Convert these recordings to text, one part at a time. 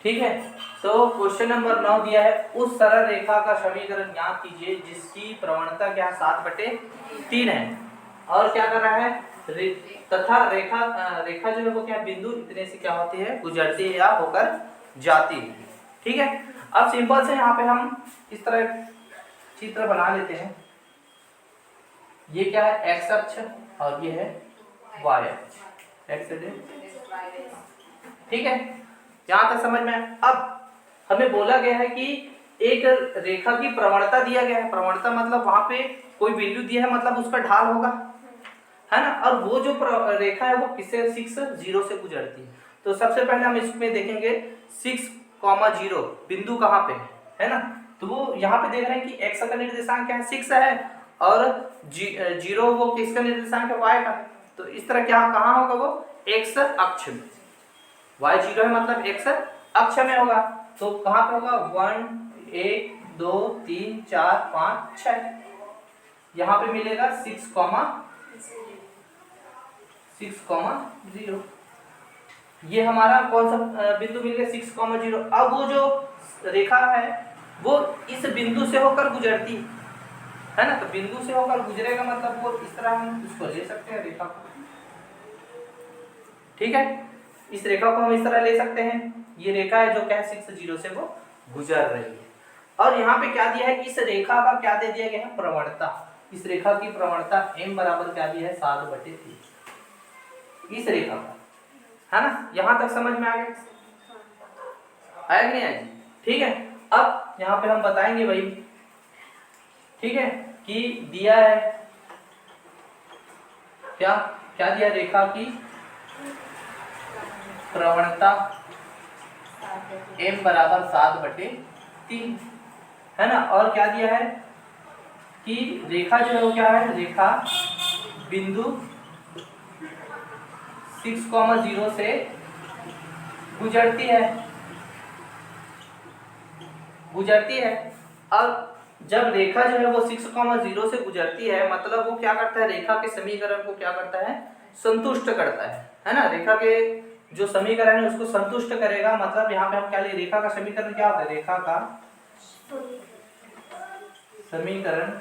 ठीक है। तो क्वेश्चन नंबर 9 दिया है, उस सरल रेखा का समीकरण ज्ञात कीजिए जिसकी प्रवणता क्या 7/3 है, और क्या कर रहा है तथा रेखा जो है वो क्या बिंदु इतने से क्या होती है, गुजरती है या होकर जाती है। ठीक है। अब सिंपल से यहाँ पे हम इस तरह चित्र बना लेते हैं। ये क्या है, एक्स अक्ष और ये है वाई अक्ष, एक्स ठीक है। यहाँ तक समझ में आया। अब हमें बोला गया है कि एक रेखा की प्रवणता दिया गया है, प्रवणता मतलब वहां पे कोई बिंदु दिया है, मतलब उसका ढाल होगा, है ना। और वो जो रेखा है वो किससे 6 0 से गुजरती है। तो सबसे पहले हम इसमें देखेंगे 6,0 बिंदु कहाँ पे है ना। तो वो यहाँ पे देख रहे हैं कि एक्स का निर्देशांक क्या है, 6 है, और 0 वो किसका निर्देशांक है, वाई का। तो इस तरह क्या कहाँ होगा, वो एक्स अक्ष में, y 0 है मतलब x अक्ष में होगा। तो कहाँ पे होगा, 1 1 2 3 4 5 6, यहाँ पे मिलेगा 6,0। ये हमारा कौन सा बिंदु मिल गया, 6,0। अब वो जो रेखा है वो इस बिंदु से होकर गुजरती है ना। तो बिंदु से होकर गुजरेगा मतलब वो इस तरह हम इसको ले सकते हैं रेखा को, ठीक है। इस रेखा को हम इस तरह ले सकते हैं। ये रेखा है जो क्या है 6 0 से वो गुजर रही है। और यहाँ पे क्या दिया है, इस रेखा का क्या दे दिया गया है, प्रवणता। इस रेखा की प्रवणता m बराबर क्या दिया है, 7/3 इस रेखा का, है ना। यहाँ तक समझ में आ गया, आया कि नहीं आया, ठीक है। अब यहाँ पे हम बताएंगे भाई, ठीक है, कि दिया है क्या क्या दिया, रेखा की प्रवणता m बराबर 7/3 है ना। और क्या दिया है कि रेखा जो है वो क्या है, रेखा बिंदु 6,0 से गुजरती है। अब जब रेखा जो है वो 6,0 से गुजरती है मतलब वो क्या करता है, रेखा के समीकरण को क्या करता है, संतुष्ट करता है ना। रेखा के जो समीकरण है उसको संतुष्ट करेगा। मतलब यहाँ पे हम क्या ले, रेखा का समीकरण क्या होता है, रेखा का समीकरण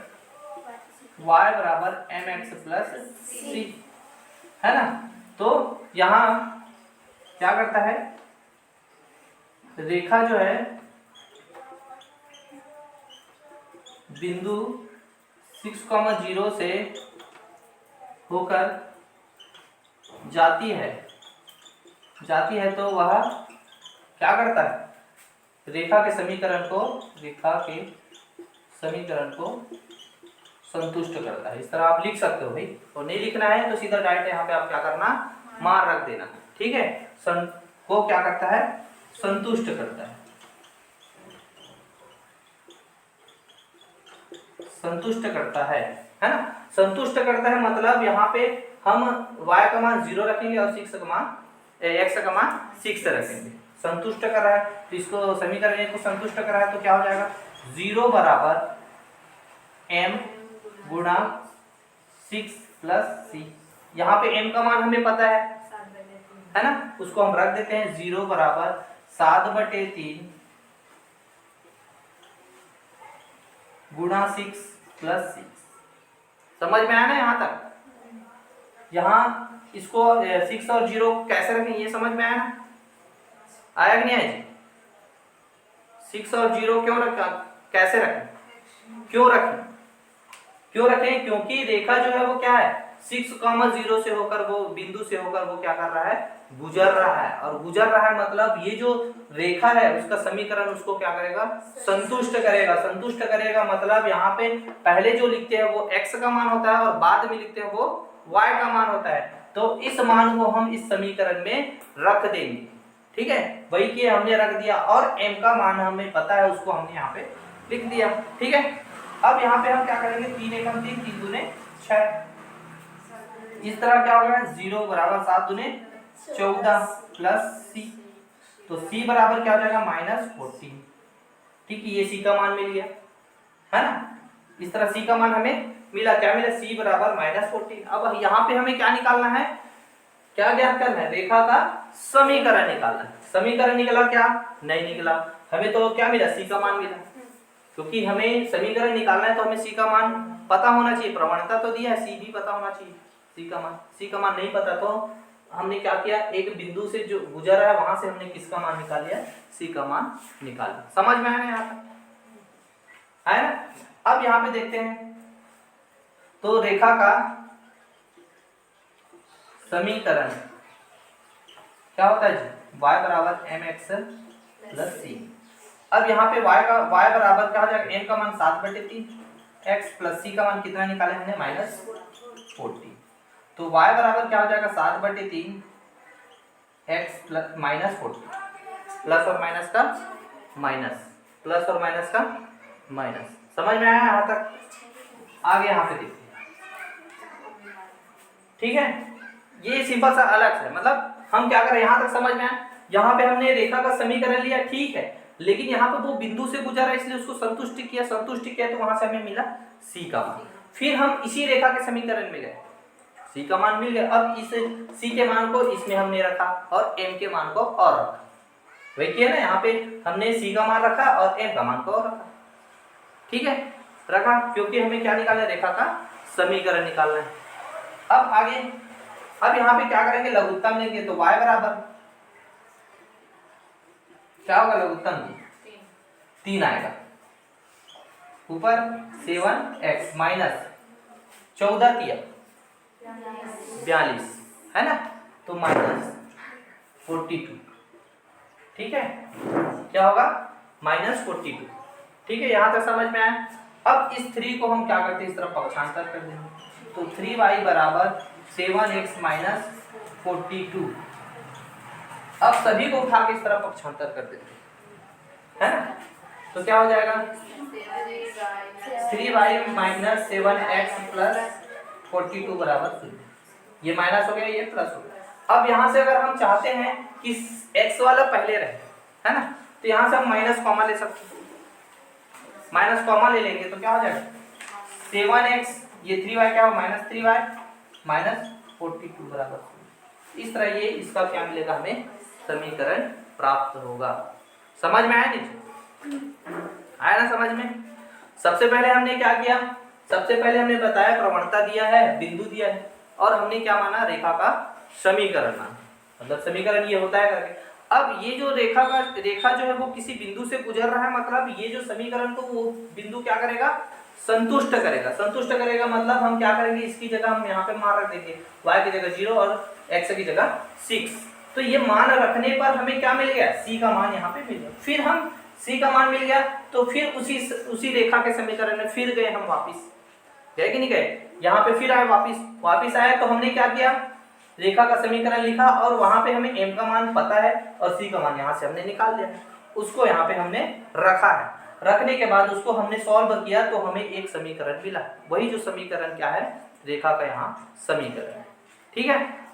y बराबर mx प्लस c, है ना। तो यहाँ क्या करता है, रेखा जो है बिंदु 6,0 से होकर जाती है तो वह क्या करता है, रेखा के समीकरण को संतुष्ट करता है। इस तरह आप लिख सकते हो भाई, और नहीं लिखना है तो सीधा डायरेक्ट यहाँ पे आप क्या करना, मार रख देना, ठीक है। को क्या करता है, संतुष्ट करता है, है ना। संतुष्ट करता है मतलब यहाँ पे हम y का मान 0 रखेंगे और x का मान 6 रखेंगे। संतुष्ट कर रहा है तो इसको समीकरण को संतुष्ट कर रहा है तो क्या हो जाएगा, 0 बराबर m गुणा 6 प्लस c। यहाँ पे m का मान हमें पता है ना, उसको हम रख देते हैं 0 बराबर 7/3 गुणा 6 प्लस 6। समझ में आया ना यहाँ तक। यहाँ इसको 6 और 0 कैसे रखें ये समझ में आया ना, आया कि नहीं आया जी। 6 और 0 क्यों रखा, कैसे रखें, क्यों रखें, क्योंकि रेखा जो है वो क्या है 6,0 से होकर वो बिंदु से होकर वो क्या कर रहा है, गुजर रहा है। और गुजर रहा है मतलब ये जो रेखा है उसका समीकरण उसको क्या करेगा, संतुष्ट करेगा। मतलब यहाँ पे पहले जो लिखते हैं वो x का मान होता है और बाद में लिखते हैं वो y का मान होता है। तो इस मान को हम इस समीकरण में रख देंगे, ठीक है। वही कि हमने रख दिया और m का मान हमें पता है उसको हमने यहाँ पे लिख दिया, ठीक है। अब यहाँ पे हम क्या करेंगे, 3 एकम 3 3 दूने 6, इस तरह क्या होगा 0 बराबर 7 दूने 14 प्लस c। तो c बराबर क्या हो जाएगा, -14, ठीक है। ये c का मान मिल गया, है ना। इस तरह c का मान हमें मिला, क्या मिला, c बराबर -14। अब यहाँ पे हमें क्या निकालना है, क्या ज्ञात करना है? रेखा का समीकरण निकालना है। समीकरण निकला क्या? नहीं निकला। हमें तो क्या मिला? सी का मान मिला। क्योंकि हमें समीकरण निकालना है तो हमें सी का मान पता होना चाहिए। प्रवणता तो दिया है, सी भी पता होना चाहिए। सी का मान नहीं पता तो हमने क्या किया? एक बिंदु से जो गुजरा है वहां से हमने किसका मान निकाल लिया? सी का मान निकाल लिया। समझ में आया ना? यहाँ तक आया ना? अब यहाँ पे देखते हैं तो रेखा का समीकरण क्या होता है जी? y बराबर mx प्लस सी। अब यहाँ पे y बराबर क्या हो जाएगा? m का मान 7/3, x प्लस सी का मान कितना निकाले हमने? -40। तो y बराबर क्या हो जाएगा? 7/3 x प्लस -40, प्लस और माइनस का माइनस, प्लस और माइनस का माइनस। समझ में आया यहाँ तक? आगे यहाँ पे देखिए, ठीक है? ये सिंपल सा अलग है, मतलब हम क्या करें यहाँ तक समझ में आया? यहाँ पे हमने रेखा का समीकरण लिया, ठीक है, लेकिन यहाँ पे वो बिंदु से गुजरा इसलिए उसको संतुष्ट किया तो वहां से हमें मिला सी का मान। फिर हम इसी रेखा के समीकरण में गए, सी का मान मिल गया। अब इस सी के मान को इसमें हमने रखा और एम के मान को और रखा। वही किया ना, यहाँ पे हमने सी का मान रखा और एम का मान को और रखा। ठीक है, रखा, क्योंकि हमें क्या निकालना है? रेखा का समीकरण निकालना है। अब आगे, अब यहाँ पे क्या करेंगे? लघुत्तम लेंगे। तो y बराबर क्या होगा? लघुत्तम 3 आएगा, ऊपर 7x माइनस 14 किया 42 है ना, तो -42। ठीक है, क्या होगा? -42। ठीक है, यहां तक समझ में आया? अब इस 3 को हम क्या करते हैं? इस तरफ पक्षांतर कर देंगे। तो 3y बराबर 7x माइनस 42। अब सभी को उठा के इस तरफ पक्षांतर कर देते हैं, है ना? तो क्या हो जाएगा? 3y माइनस 7x प्लस 42 बराबर 0। ये माइनस हो गया, ये प्लस हो गया। अब यहाँ से अगर हम चाहते हैं कि x वाला पहले रहे, है ना, तो यहाँ से हम माइनस कॉमा ले सकते हैं। माइनस कॉमा ले लेंगे तो क्या हो जाएगा? 7x, ये 3y क्या हो? -3y माइनस 42 बराबर। इस तरह ये इसका क्या मिलेगा? हमें समीकरण प्राप्त होगा। समझ में आया नहीं? आया ना समझ में? सबसे पहले हमने क्या किया? सबसे पहले हमने बताया प्रवणता दिया है, बिंदु दिया है, और हमने क्या माना? रेखा का समीकरण माना। मतलब समीकरण ये होता है करके। अब ये जो रेखा जो है वो किसी बिंदु से गुजर रहा है, मतलब ये जो समीकरण को वो बिंदु क्या करेगा? संतुष्ट करेगा। संतुष्ट करेगा मतलब हम क्या करेंगे? इसकी जगह हम यहाँ पे मान रख देंगे, y की जगह 0 और x की जगह 6। तो ये मान रखने पर हमें क्या मिल गया? c का मान यहाँ पे मिल गया। फिर हम c का मान मिल गया तो फिर उसी रेखा के समीकरण में फिर गए हम वापिस, गए कि नहीं गए? यहाँ पे फिर आए, वापिस आए तो हमने क्या किया? रेखा का समीकरण लिखा और वहां पे हमें m का मान पता है और c का मान यहाँ से हमने निकाल लिया, उसको यहाँ पे हमने रखा है। रखने के बाद उसको हमने सॉल्व किया तो हमें एक समीकरण मिला। वही जो समीकरण क्या है? रेखा का यहाँ समीकरण है। ठीक है।